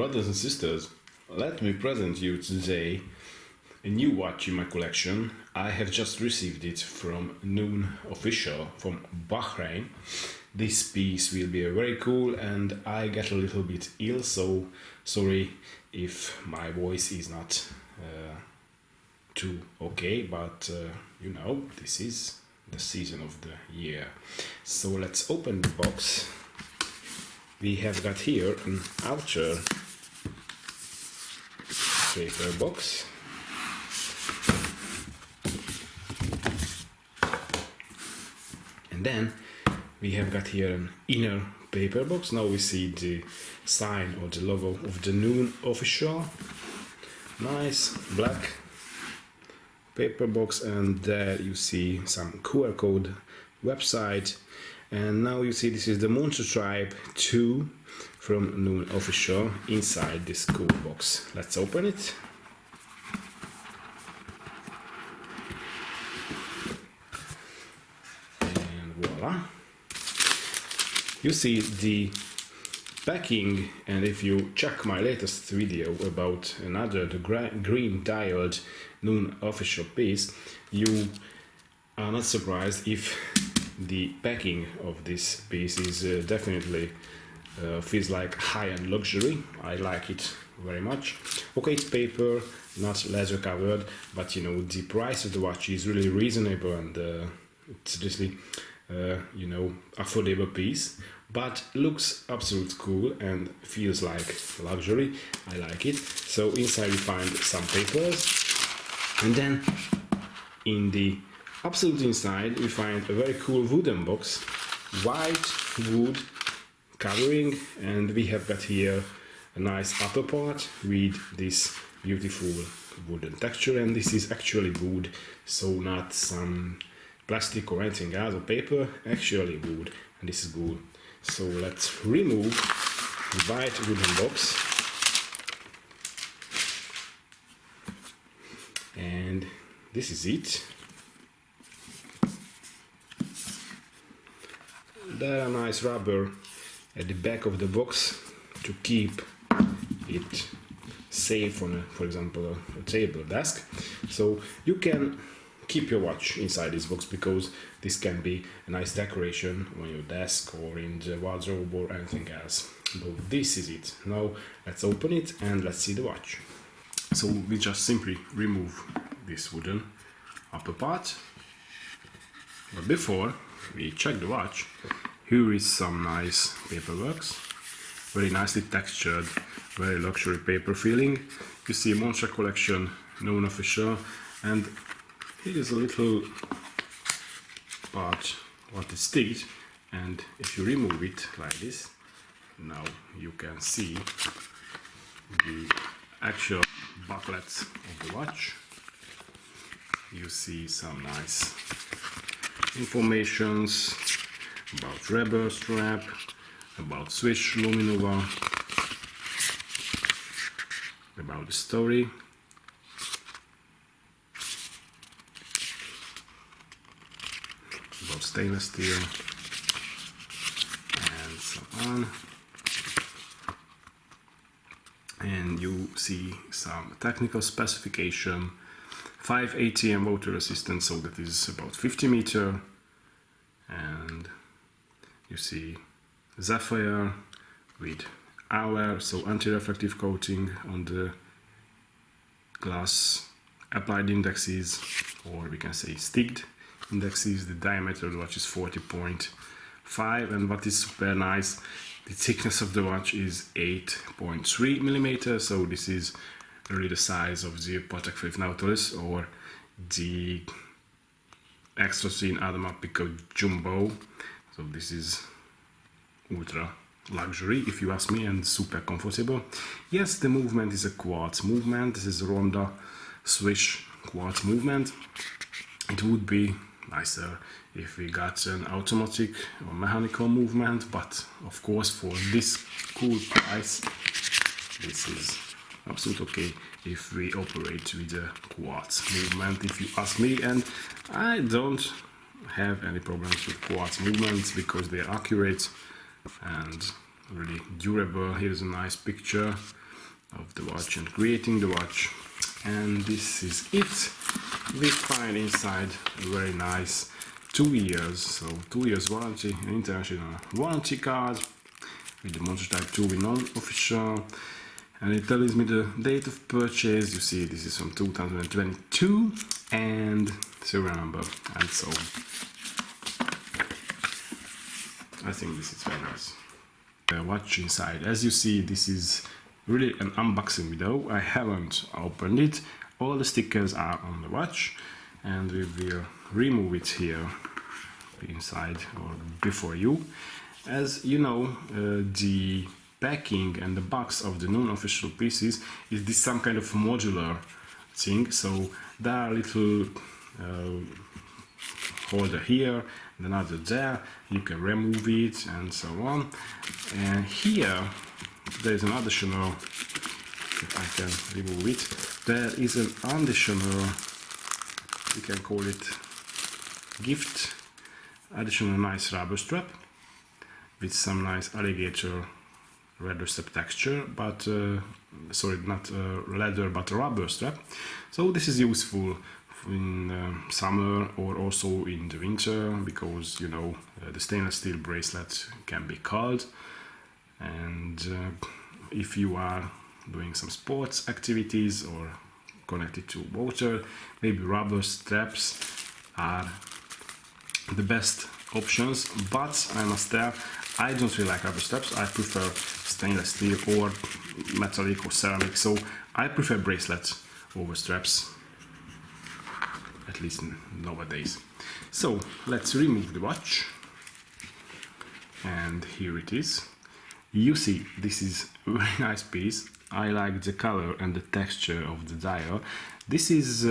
brothers and sisters, let me present you today a new watch in my collection. I have just received it from NUUN official from Bahrain. This piece will be very cool and I get a little bit ill, so sorry if my voice is not too okay, but you know, this is the season of the year. So let's open the box. We have got here an outer paper box. And then we have got here an inner paper box. Now we see the sign or the logo of the NUUN official. Nice black paper box, and there you see some QR code website. And now you see this is the Montre Type 2 from NUUN official inside this cool box. Let's open it. And voila. You see the packing, and if you check my latest video about another, the green dialed NUUN official piece, you are not surprised if the packing of this piece is definitely feels like high-end luxury. I like it very much. Okay, it's paper, not leather covered, but you know, the price of the watch is really reasonable, and it's really you know, affordable piece, but looks absolutely cool and feels like luxury. I like it. So inside we find some papers, and then in the absolute inside we find a very cool wooden box, white wood covering, and we have got here a nice upper part with this beautiful wooden texture, and this is actually wood, so not some plastic or anything else or paper, actually wood, and this is good. So let's remove the white wooden box, and this is it. There are nice rubber at the back of the box to keep it safe on, for example, a table desk. So you can keep your watch inside this box, because this can be a nice decoration on your desk or in the wardrobe or anything else. But this is it. Now let's open it and let's see the watch. So we just simply remove this wooden upper part. But before we check the watch, here is some nice paperwork, very nicely textured, very luxury paper feeling. You see Montre collection, NUUN official, and here is a little part what is sticked, and if you remove it like this, now you can see the actual bucklets of the watch. You see some nice informations about rubber strap, about Swiss luminova, about the story, about stainless steel, and so on. And you see some technical specification, 5 ATM water resistance, so that is about 50 meters, and you see sapphire with hour, so anti-reflective coating on the glass, applied indexes, or we can say sticked indexes. The diameter of the watch is 40.5, and what is super nice, the thickness of the watch is 8.3 millimeters, so this is really the size of the Patek Philippe Nautilus or the extra thin Audemars Piguet Jumbo. So this is ultra luxury, if you ask me, and super comfortable. Yes, the movement is a quartz movement. This is a Ronda Swiss quartz movement. It would be nicer if we got an automatic or mechanical movement, but of course for this cool price this is absolutely okay if we operate with a quartz movement, if you ask me. And I don't have any problems with quartz movements because they are accurate and really durable. Here's a nice picture of the watch and creating the watch. And this is it. We find inside a very nice 2 years, so 2 years warranty, an international warranty card with the Montre Type 2 with non-official, and it tells me the date of purchase. You see this is from 2022 and serial number, and so I think this is very nice. The watch inside, as you see, this is really an unboxing video. I haven't opened it. All the stickers are on the watch, and we will remove it here inside or before you. As you know, the packing and the box of the NUUN official pieces is this some kind of modular thing, so there are little holder here and another there, you can remove it and so on. And here there is an additional, if I can remove it, there is an additional, we can call it gift, additional nice rubber strap with some nice alligator leather strap texture, but sorry, not leather but rubber strap. So this is useful in summer or also in the winter, because you know the stainless steel bracelet can be cold, and if you are doing some sports activities or connected to water, maybe rubber straps are the best options. But I must tell, I don't really like rubber straps. I prefer stainless steel or metallic or ceramic, so I prefer bracelets over straps, at least nowadays. So let's remove the watch, and here it is. You see, this is a very nice piece. I like the color and the texture of the dial. This is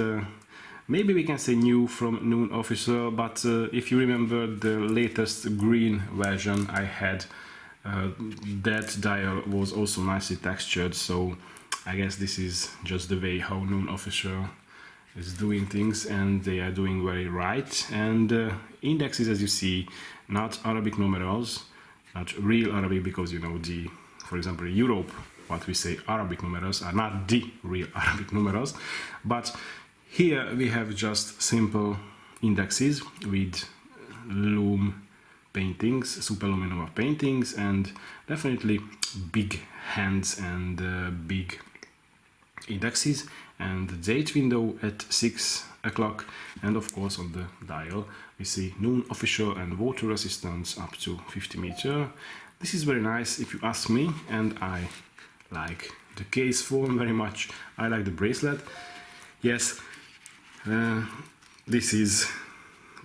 maybe we can say new from NUUN official, but if you remember the latest green version I had, that dial was also nicely textured, so I guess this is just the way how NUUN official is doing things, and they are doing very right. And indexes, as you see, not Arabic numerals, not real Arabic, because you know the, for example, in Europe, what we say Arabic numerals are not the real Arabic numerals, but here we have just simple indexes with loom paintings, superluminova paintings, and definitely big hands and big indexes, and the date window at 6 o'clock, and of course on the dial we see NUUN official and water resistance up to 50 meter. This is very nice if you ask me, and I like the case form very much. I like the bracelet. Yes, this is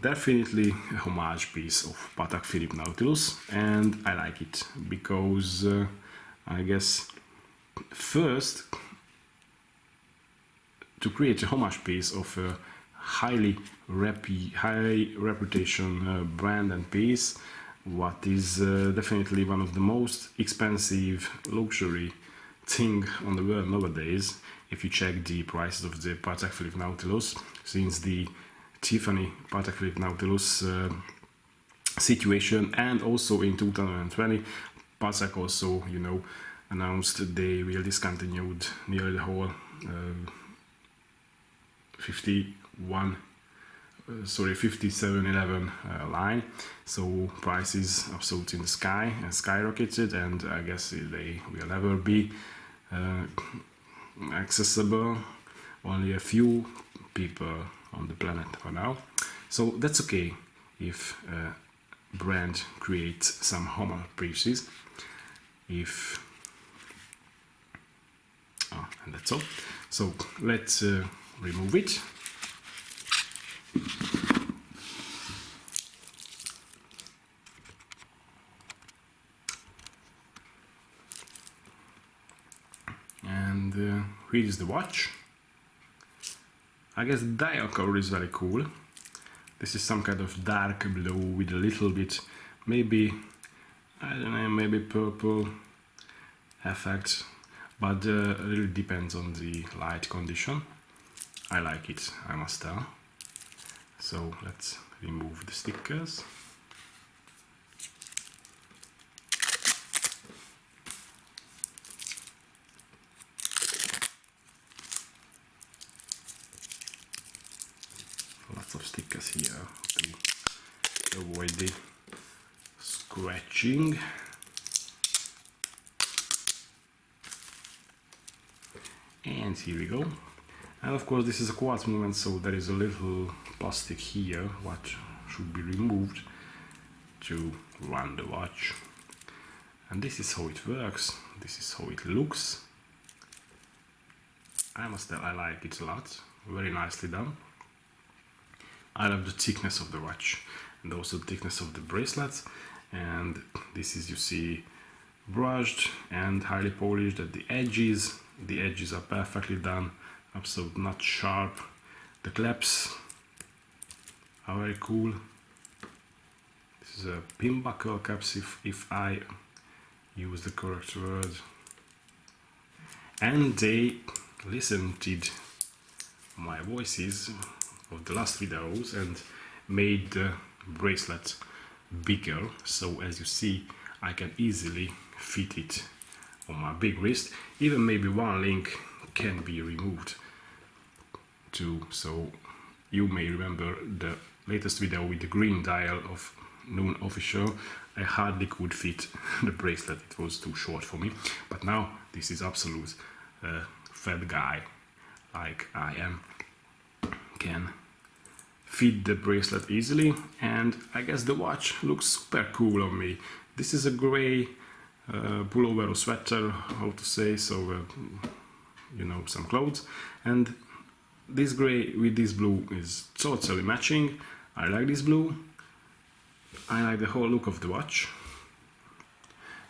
definitely a homage piece of Patek Philippe Nautilus, and I like it because I guess first, to create a homage piece of a high reputation brand and piece, what is definitely one of the most expensive luxury thing on the world nowadays. If you check the prices of the Patek Philippe Nautilus, since the Tiffany Patek Philippe Nautilus situation, and also in 2020 Patek also, you know, announced they will discontinue nearly the whole 5711 line, so prices absolutely in the sky and skyrocketed, and I guess they will never be accessible. Only a few people on the planet for now, so that's okay if a brand creates some homage pieces. And that's all. So let's remove it. And here is the watch. I guess the dial color is very cool. This is some kind of dark blue with a little bit, maybe, I don't know, maybe purple effect, but it really depends on the light condition. I like it, I must tell. So let's remove the stickers. nails here to avoid the scratching. And here we go. And of course this is a quartz movement, so there is a little plastic here what should be removed to run the watch. And this is how it works, this is how it looks. I must tell, I like it a lot, very nicely done. I love the thickness of the watch and also the thickness of the bracelets. And this is, you see, brushed and highly polished at the edges. The edges are perfectly done, absolutely not sharp. The claps are very cool. This is a pin buckle caps, if I use the correct word. And they listened to my voices of the last videos and made the bracelet bigger, so as you see I can easily fit it on my big wrist. Even maybe one link can be removed too, so you may remember the latest video with the green dial of NUUN official. I hardly could fit the bracelet, it was too short for me, but now this is absolute fat guy like I am can fit the bracelet easily. And I guess the watch looks super cool on me. This is a gray pullover or sweater, how to say, so you know, some clothes, and this gray with this blue is totally matching. I like this blue, I like the whole look of the watch.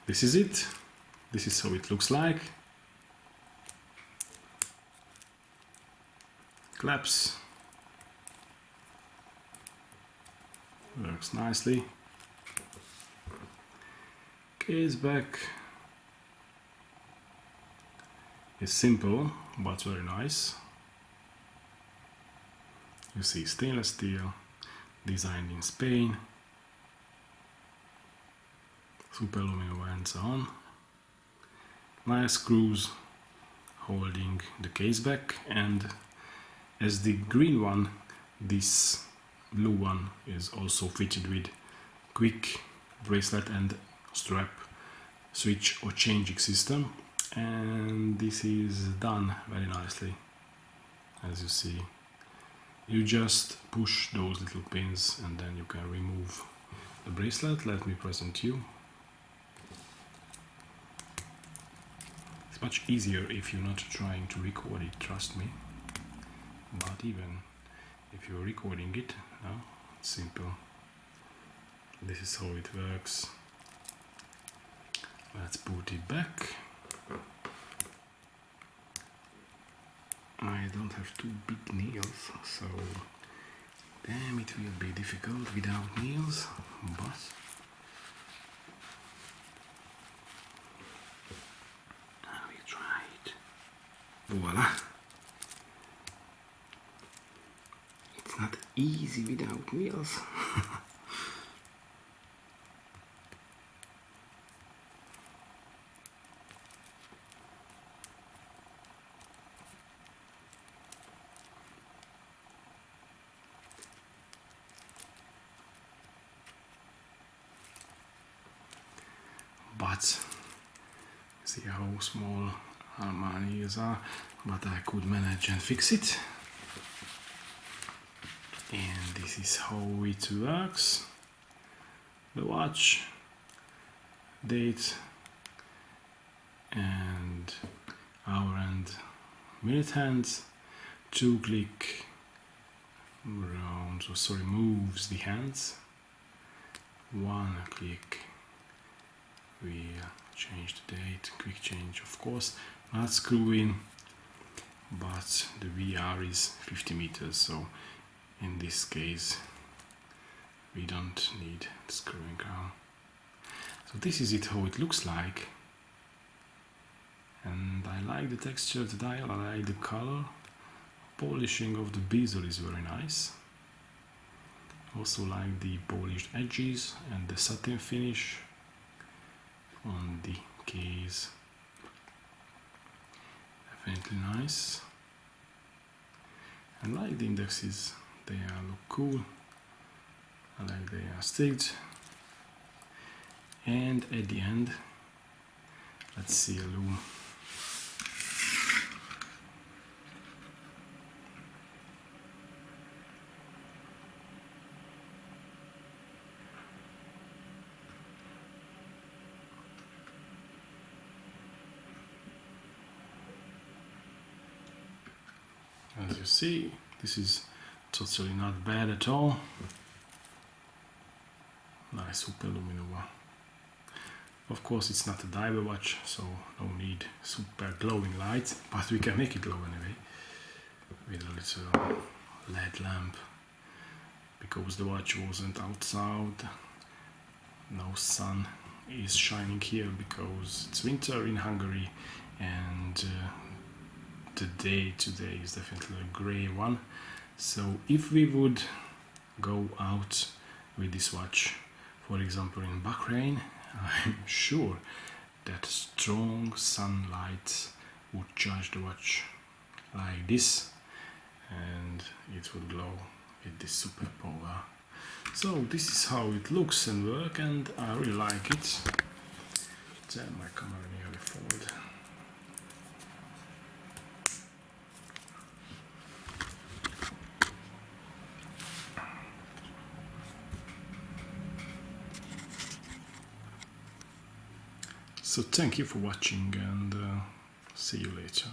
This is it, this is how it looks like. Claps, works nicely. Caseback is simple but very nice. You see stainless steel, designed in Spain, super aluminum and so on. Nice screws holding the caseback, and as the green one, this blue one is also fitted with quick bracelet and strap switch or changing system, and this is done very nicely. As you see, you just push those little pins and then you can remove the bracelet. Let me present you. It's much easier if you're not trying to record it, trust me. But even if you're recording it, no, it's simple. This is how it works. Let's put it back. I don't have two big nails, so damn, it will be difficult without nails, but I will try it. Voila! It's not easy without nails. But see how small my nails are, but I could manage and fix it. And this is how it works. The watch, date, and hour and minute hands. 2-click rounds, or sorry, moves the hands. 1-click will change the date. Quick change, of course, not screw in, but the VR is 50 meters, so in this case we don't need the screwing crown. So this is it, how it looks like, and I like the texture of the dial, I like the color. Polishing of the bezel is very nice. Also like the polished edges and the satin finish on the case. Definitely nice. And like the indexes, they look cool. like they are sticked. And at the end, let's see a loom. As you see, this is totally not bad at all. Nice super luminova. Of course it's not a diver watch, so no need super glowing light, but we can make it glow anyway with a little LED lamp, because the watch wasn't outside. No sun is shining here because it's winter in Hungary, and the day today is definitely a grey one. So if we would go out with this watch, for example in Bahrain, I'm sure that strong sunlight would charge the watch like this, and it would glow with this super power. So this is how it looks and works, and I really like it. Damn, my camera nearly folded. So thank you for watching, and see you later.